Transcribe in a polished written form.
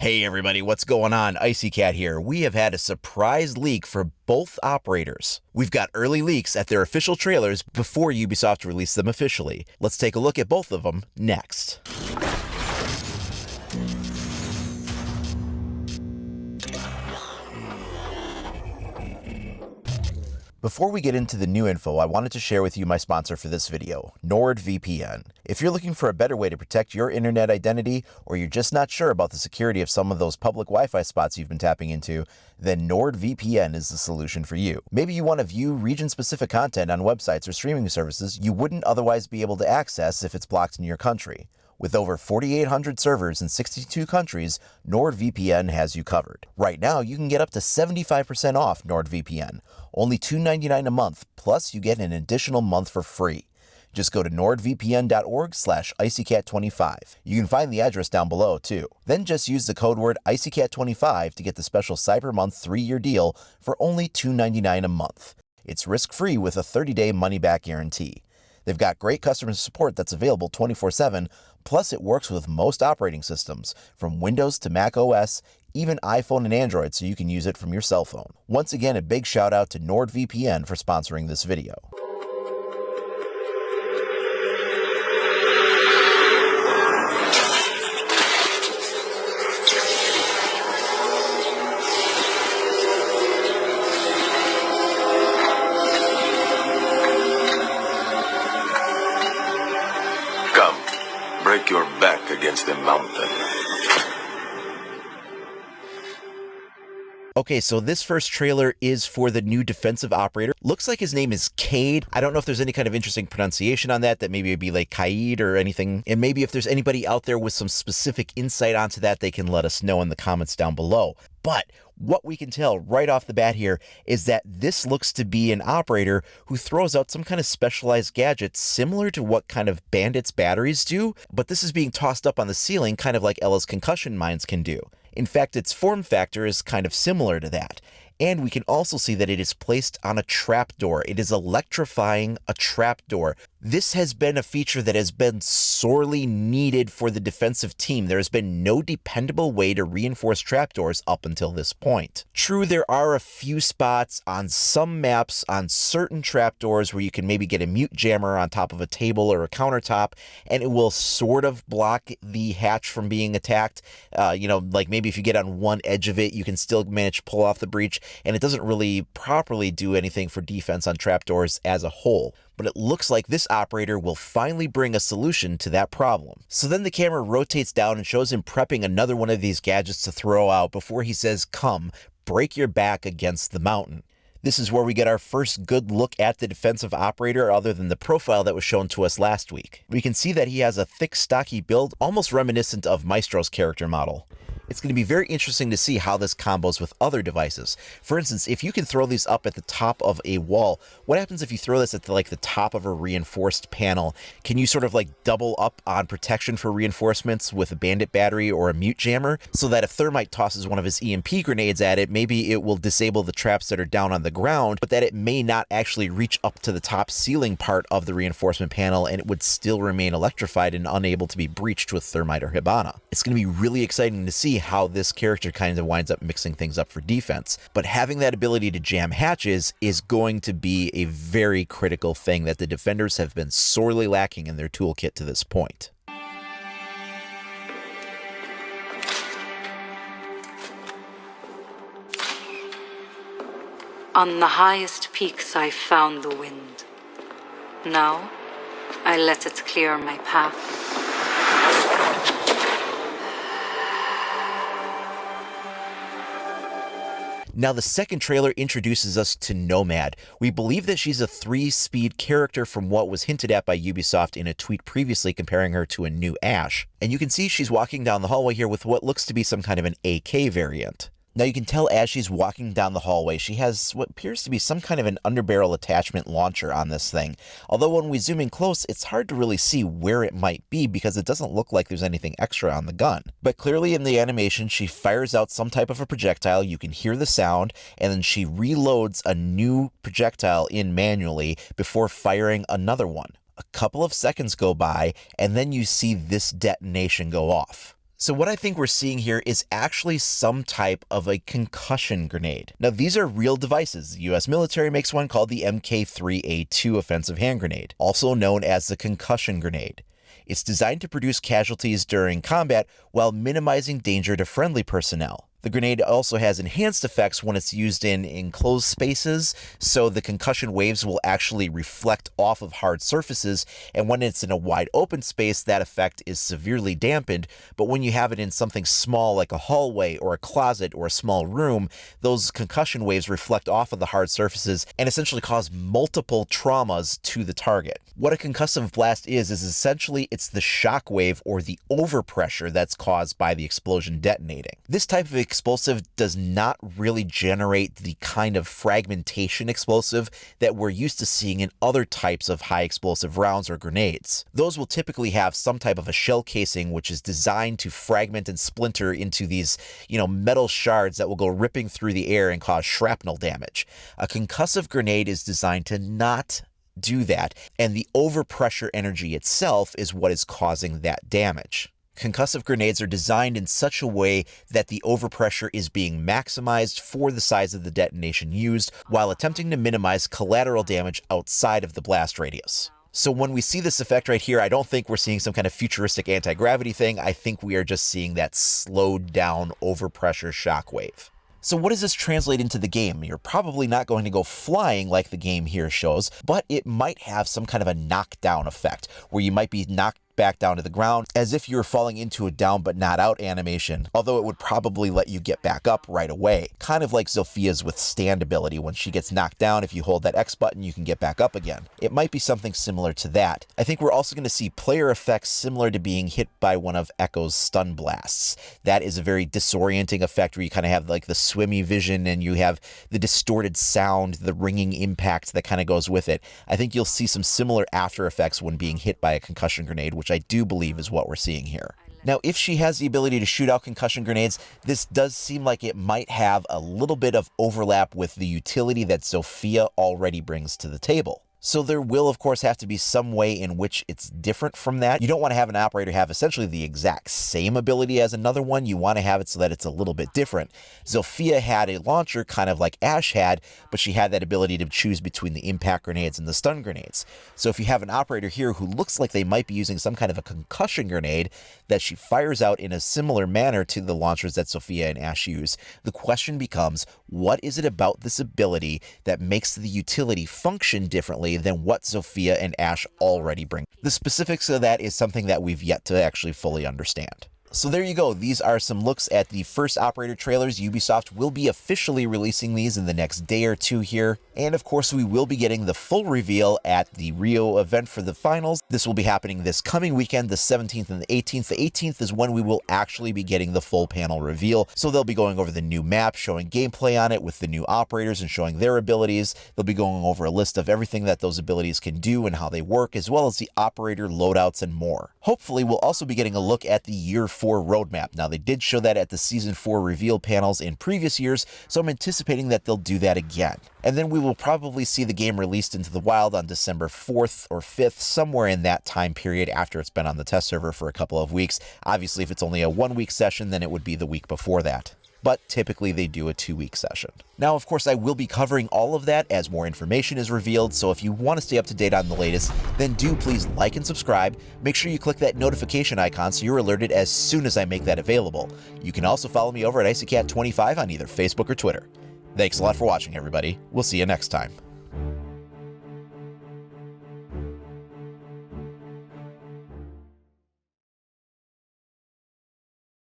Hey everybody, what's going on? Icy Cat here. We have had a surprise leak for both operators. We've got early leaks at their official trailers before Ubisoft released them officially. Let's take a look at both of them next. Before we get into the new info, I wanted to share with you my sponsor for this video, NordVPN. If you're looking for a better way to protect your internet identity, or you're just not sure about the security of some of those public Wi-Fi spots you've been tapping into, then NordVPN is the solution for you. Maybe you want to view region-specific content on websites or streaming services you wouldn't otherwise be able to access if it's blocked in your country. With over 4,800 servers in 62 countries, NordVPN has you covered. Right now, you can get up to 75% off NordVPN, only $2.99 a month, plus you get an additional month for free. Just go to nordvpn.org/icycat25. You can find the address down below, too. Then just use the code word icycat25 to get the special Cyber Month 3-year deal for only $2.99 a month. It's risk-free with a 30-day money-back guarantee. They've got great customer support that's available 24/7, plus it works with most operating systems, from Windows to Mac OS, even iPhone and Android, so you can use it from your cell phone. Once again, a big shout out to NordVPN for sponsoring this video. Break your back against the mountain. Okay, so this first trailer is for the new defensive operator. Looks like his name is Kade. I don't know if there's any kind of interesting pronunciation on that maybe it'd be like KAID or anything. And maybe if there's anybody out there with some specific insight onto that, they can let us know in the comments down below. But what we can tell right off the bat here is that this looks to be an operator who throws out some kind of specialized gadget similar to what kind of Bandit's batteries do, but this is being tossed up on the ceiling kind of like Ella's concussion mines can do. In fact, its form factor is kind of similar to that. And we can also see that it is placed on a trapdoor. It is electrifying a trapdoor. This has been a feature that has been sorely needed for the defensive team. There has been no dependable way to reinforce trapdoors up until this point. True, there are a few spots on some maps on certain trapdoors where you can maybe get a mute jammer on top of a table or a countertop, and it will sort of block the hatch from being attacked. Like maybe if you get on one edge of it, you can still manage to pull off the breach, and it doesn't really properly do anything for defense on trapdoors as a whole. But it looks like this operator will finally bring a solution to that problem. So then the camera rotates down and shows him prepping another one of these gadgets to throw out before he says, "Come, break your back against the mountain." This is where we get our first good look at the defensive operator other than the profile that was shown to us last week. We can see that he has a thick, stocky build, almost reminiscent of Maestro's character model. It's going to be very interesting to see how this combos with other devices. For instance, if you can throw these up at the top of a wall, what happens if you throw this at the top of a reinforced panel? Can you sort of double up on protection for reinforcements with a bandit battery or a mute jammer, so that if Thermite tosses one of his EMP grenades at it, maybe it will disable the traps that are down on the ground, but that it may not actually reach up to the top ceiling part of the reinforcement panel, and it would still remain electrified and unable to be breached with Thermite or Hibana. It's going to be really exciting to see how this character kind of winds up mixing things up for defense. But having that ability to jam hatches is going to be a very critical thing that the defenders have been sorely lacking in their toolkit to this point. On the highest peaks I found the wind. Now I let it clear my path. Now, the second trailer introduces us to Nomad. We believe that she's a 3-speed character from what was hinted at by Ubisoft in a tweet previously comparing her to a new Ashe. And you can see she's walking down the hallway here with what looks to be some kind of an AK variant. Now you can tell as she's walking down the hallway, she has what appears to be some kind of an underbarrel attachment launcher on this thing. Although when we zoom in close, it's hard to really see where it might be because it doesn't look like there's anything extra on the gun. But clearly in the animation, she fires out some type of a projectile, you can hear the sound, and then she reloads a new projectile in manually before firing another one. A couple of seconds go by, and then you see this detonation go off. So what I think we're seeing here is actually some type of a concussion grenade. Now these are real devices. The US military makes one called the MK3A2 offensive hand grenade, also known as the concussion grenade. It's designed to produce casualties during combat while minimizing danger to friendly personnel. The grenade also has enhanced effects when it's used in enclosed spaces, so the concussion waves will actually reflect off of hard surfaces, and when it's in a wide open space, that effect is severely dampened, but when you have it in something small like a hallway or a closet or a small room, those concussion waves reflect off of the hard surfaces and essentially cause multiple traumas to the target. What a concussive blast is essentially it's the shock wave or the overpressure that's caused by the explosion detonating. This type of explosive does not really generate the kind of fragmentation explosive that we're used to seeing in other types of high explosive rounds or grenades. Those will typically have some type of a shell casing which is designed to fragment and splinter into these, metal shards that will go ripping through the air and cause shrapnel damage. A concussive grenade is designed to not do that, and the overpressure energy itself is what is causing that damage. Concussive grenades are designed in such a way that the overpressure is being maximized for the size of the detonation used, while attempting to minimize collateral damage outside of the blast radius. So when we see this effect right here, I don't think we're seeing some kind of futuristic anti-gravity thing. I think we are just seeing that slowed down overpressure shockwave. So what does this translate into the game? You're probably not going to go flying like the game here shows, but it might have some kind of a knockdown effect where you might be knocked back down to the ground as if you were falling into a down but not out animation, although it would probably let you get back up right away. Kind of like Zophia's withstand ability. When she gets knocked down, if you hold that X button, you can get back up again. It might be something similar to that. I think we're also going to see player effects similar to being hit by one of Echo's stun blasts. That is a very disorienting effect where you kind of have like the swimmy vision and you have the distorted sound, the ringing impact that kind of goes with it. I think you'll see some similar after effects when being hit by a concussion grenade, which I do believe is what we're seeing here. Now, if she has the ability to shoot out concussion grenades, this does seem like it might have a little bit of overlap with the utility that Zofia already brings to the table. So there will, of course, have to be some way in which it's different from that. You don't want to have an operator have essentially the exact same ability as another one. You want to have it so that it's a little bit different. Zofia had a launcher kind of like Ash had, but she had that ability to choose between the impact grenades and the stun grenades. So if you have an operator here who looks like they might be using some kind of a concussion grenade that she fires out in a similar manner to the launchers that Zofia and Ash use, the question becomes, what is it about this ability that makes the utility function differently than what Zofia and Ash already bring? The specifics of that is something that we've yet to actually fully understand. So there you go. These are some looks at the first operator trailers. Ubisoft will be officially releasing these in the next day or two here. And of course, we will be getting the full reveal at the Rio event for the finals. This will be happening this coming weekend, the 17th and the 18th. The 18th is when we will actually be getting the full panel reveal. So they'll be going over the new map, showing gameplay on it with the new operators and showing their abilities. They'll be going over a list of everything that those abilities can do and how they work, as well as the operator loadouts and more. Hopefully, we'll also be getting a look at the Year 4 roadmap. Now, they did show that at the Season 4 reveal panels in previous years, so I'm anticipating that they'll do that again. And then we will probably see the game released into the wild on December 4th or 5th, somewhere in that time period after it's been on the test server for a couple of weeks. Obviously, if it's only a 1-week session, then it would be the week before that. But typically they do a 2-week session. Now, of course, I will be covering all of that as more information is revealed, so if you want to stay up to date on the latest, then do please like and subscribe. Make sure you click that notification icon so you're alerted as soon as I make that available. You can also follow me over at IcyCat25 on either Facebook or Twitter. Thanks a lot for watching, everybody. We'll see you next time.